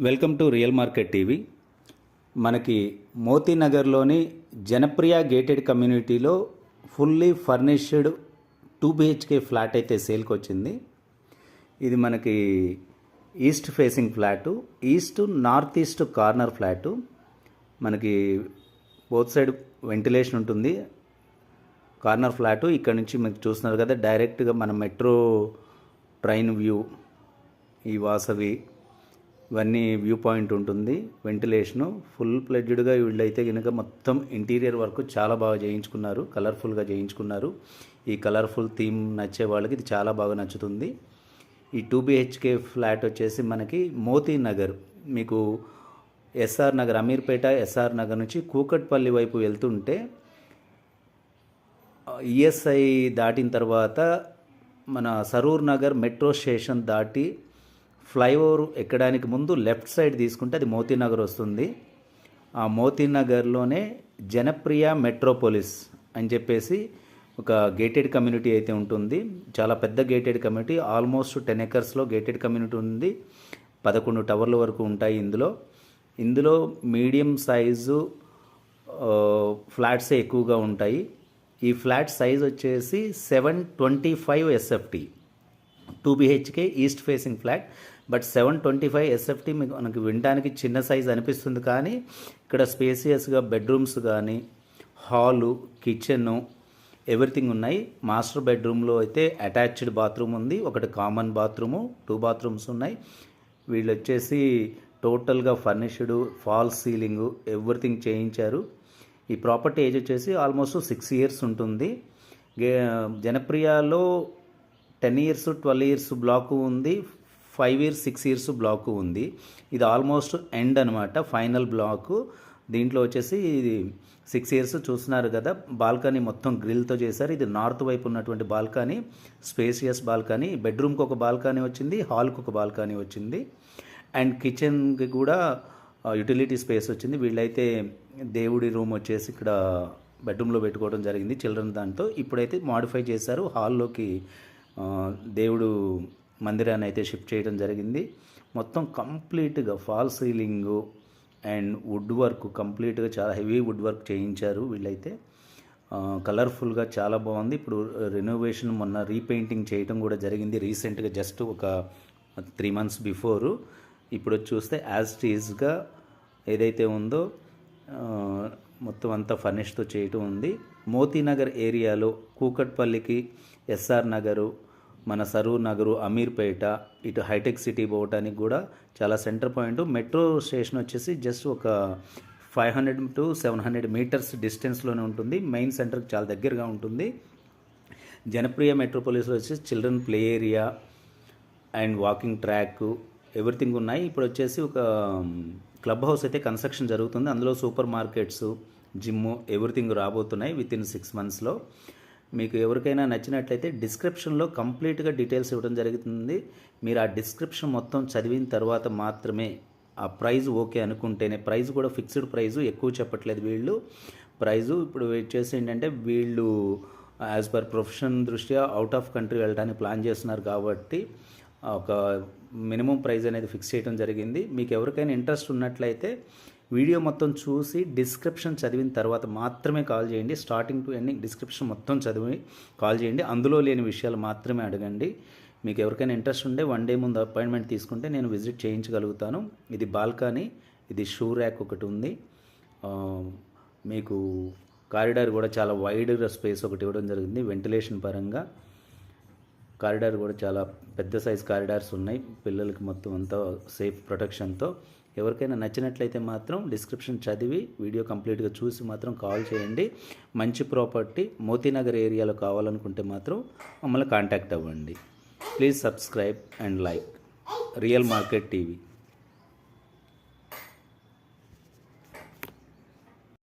Welcome to real market TV. మనకి మోతీనగర్లోని Janapriya gated కమ్యూనిటీలో fully furnished 2 BHK flat అయితే సేల్కి వచ్చింది. ఇది మనకి east facing flat, north east corner flat. మనకి బోత్ సైడ్ వెంటిలేషన్ ఉంటుంది. కార్నర్ ఫ్లాటు ఇక్కడ నుంచి మీకు చూస్తున్నారు కదా, డైరెక్ట్గా మన మెట్రో ట్రైన్ వ్యూ, ఈ వాసవి ఇవన్నీ వ్యూ పాయింట్ ఉంటుంది. వెంటిలేషను ఫుల్ ప్లెడ్జ్డ్గా వీళ్ళైతే కనుక మొత్తం ఇంటీరియర్ వర్క్ చాలా బాగా చేయించుకున్నారు, కలర్ఫుల్గా చేయించుకున్నారు. ఈ కలర్ఫుల్ థీమ్ నచ్చే వాళ్ళకి ఇది చాలా బాగా నచ్చుతుంది. ఈ 2 BHK ఫ్లాట్ వచ్చేసి మనకి మోతీనగర్, మీకు ఎస్ఆర్ నగర్, అమీర్పేట ఎస్ఆర్ నగర్ నుంచి కూకట్పల్లి వైపు వెళ్తుంటే ఈఎస్ఐ దాటిన తర్వాత మన సరూర్ నగర్ మెట్రో స్టేషన్ దాటి ఫ్లైఓవర్ ఎక్కడానికి ముందు లెఫ్ట్ సైడ్ తీసుకుంటే అది మోతీనగర్ వస్తుంది. ఆ మోతీనగర్లోనే జనప్రియ మెట్రోపోలిస్ అని చెప్పేసి ఒక గేటెడ్ కమ్యూనిటీ అయితే ఉంటుంది. చాలా పెద్ద గేటెడ్ కమ్యూనిటీ, ఆల్మోస్ట్ 10 acresలో గేటెడ్ కమ్యూనిటీ ఉంది. 11 టవర్ల వరకు ఉంటాయి ఇందులో మీడియం సైజు ఫ్లాట్సే ఎక్కువగా ఉంటాయి. ఈ ఫ్లాట్ సైజ్ వచ్చేసి 725 SFT, 2 BHK east facing flat. But 725 SFT మీకు మనకి వినడానికి చిన్న సైజ్ అనిపిస్తుంది, కానీ ఇక్కడ స్పేసియస్గా బెడ్రూమ్స్ కానీ, హాలు, కిచెను, ఎవ్రీథింగ్ ఉన్నాయి. మాస్టర్ బెడ్రూమ్లో అయితే అటాచ్డ్ బాత్రూమ్ ఉంది, ఒకటి కామన్ బాత్రూము, 2 bathrooms ఉన్నాయి. వీళ్ళు వచ్చేసి టోటల్గా ఫర్నిష్డ్, ఫాల్ సీలింగు, ఎవ్రీథింగ్ చేయించారు. ఈ ప్రాపర్టీ ఏజ్ వచ్చేసి ఆల్మోస్ట్ 6 years ఉంటుంది. జనప్రియాలో 10 years, 12 years బ్లాకు ఉంది, 5 years, 6 years బ్లాకు ఉంది. ఇది ఆల్మోస్ట్ ఎండ్ అనమాట, ఫైనల్ బ్లాకు. దీంట్లో వచ్చేసి ఇది 6 years చూస్తున్నారు కదా. బాల్కనీ మొత్తం గ్రిల్తో చేశారు. ఇది నార్త్ వైపు ఉన్నటువంటి బాల్కనీ, స్పేసియస్ బాల్కనీ. బెడ్రూమ్కి ఒక బాల్కనీ వచ్చింది, హాల్కి ఒక బాల్కనీ వచ్చింది, అండ్ కిచెన్కి కూడా యూటిలిటీ స్పేస్ వచ్చింది. వీళ్ళైతే దేవుడి రూమ్ వచ్చేసి ఇక్కడ బెడ్రూమ్లో పెట్టుకోవడం జరిగింది చిల్డ్రన్ దాంతో. ఇప్పుడైతే మాడిఫై చేశారు, హాల్లోకి దేవుడు మందిరాన్ని అయితే షిఫ్ట్ చేయడం జరిగింది. మొత్తం కంప్లీట్గా fall ceiling and wood work, కంప్లీట్గా చాలా హెవీ వుడ్ వర్క్ చేయించారు వీళ్ళైతే. కలర్ఫుల్గా చాలా బాగుంది. ఇప్పుడు రెనోవేషన్, మొన్న రీపెయింటింగ్ చేయడం కూడా జరిగింది రీసెంట్గా, జస్ట్ ఒక 3 months బిఫోరు. ఇప్పుడు చూస్తే యాజ్ టీజ్గా ఏదైతే ఉందో మొత్తం అంతా ఫర్నిష్తో చేయటం ఉంది. మోతీనగర్ ఏరియాలో కూకట్పల్లికి, ఎస్ఆర్ నగరు, మన సరూర్ నగరు, అమీర్పేట, ఇటు హైటెక్ సిటీ పోవటానికి కూడా చాలా సెంటర్ పాయింట్. మెట్రో స్టేషన్ వచ్చేసి జస్ట్ ఒక 500 to 700 meters డిస్టెన్స్లోనే ఉంటుంది. మెయిన్ సెంటర్కి చాలా దగ్గరగా ఉంటుంది. జనప్రియ మెట్రోపోలిస్లో వచ్చేసి children play area and walking track, everything ఉన్నాయి. ఇప్పుడు వచ్చేసి ఒక క్లబ్ హౌస్ అయితే కన్స్ట్రక్షన్ జరుగుతుంది. అందులో సూపర్ మార్కెట్స్, జిమ్, ఎవ్రీథింగ్ రాబోతున్నాయి వితిన్ 6 monthsలో. మీకు ఎవరికైనా నచ్చినట్లయితే డిస్క్రిప్షన్లో కంప్లీట్గా డీటెయిల్స్ ఇవ్వడం జరుగుతుంది. మీరు ఆ డిస్క్రిప్షన్ మొత్తం చదివిన తర్వాత మాత్రమే ఆ ప్రైజ్ ఓకే అనుకుంటేనే, ప్రైజ్ కూడా ఫిక్స్డ్ ప్రైజు, ఎక్కువ చెప్పట్లేదు వీళ్ళు ప్రైజు. ఇప్పుడు వచ్చేసి ఏంటంటే వీళ్ళు యాజ్ పర్ ప్రొఫెషన్ దృష్ట్యా అవుట్ ఆఫ్ కంట్రీ వెళ్ళడానికి ప్లాన్ చేస్తున్నారు కాబట్టి ఒక మినిమం ప్రైజ్ అనేది ఫిక్స్ చేయడం జరిగింది. మీకు ఎవరికైనా ఇంట్రెస్ట్ ఉన్నట్లయితే వీడియో మొత్తం చూసి డిస్క్రిప్షన్ చదివిన తర్వాత మాత్రమే కాల్ చేయండి. స్టార్టింగ్ టు ఎండింగ్ డిస్క్రిప్షన్ మొత్తం చదివి కాల్ చేయండి. అందులో లేని విషయాలు మాత్రమే అడగండి. మీకు ఎవరికైనా ఇంట్రెస్ట్ ఉంటే 1 day ముందు అపాయింట్మెంట్ తీసుకుంటే నేను విజిట్ చేయించగలుగుతాను. ఇది బాల్కనీ, ఇది షూ ర్యాక్ ఒకటి ఉంది. మీకు కారిడార్ కూడా చాలా వైడ్గా స్పేస్ ఒకటి ఇవ్వడం జరిగింది వెంటిలేషన్ పరంగా. కారిడార్ కూడా చాలా పెద్ద సైజ్ కారిడార్స్ ఉన్నాయి పిల్లలకి, మొత్తం అంతా సేఫ్ ప్రొటెక్షన్తో. ఎవరికైనా నచ్చినట్లయితే మాత్రం డిస్క్రిప్షన్ చదివి వీడియో కంప్లీట్గా చూసి మాత్రం కాల్ చేయండి. మంచి ప్రాపర్టీ మోతీనగర్ ఏరియాలో కావాలనుకుంటే మాత్రం మమ్మల్ని కాంటాక్ట్ అవ్వండి. Please subscribe and like real market TV.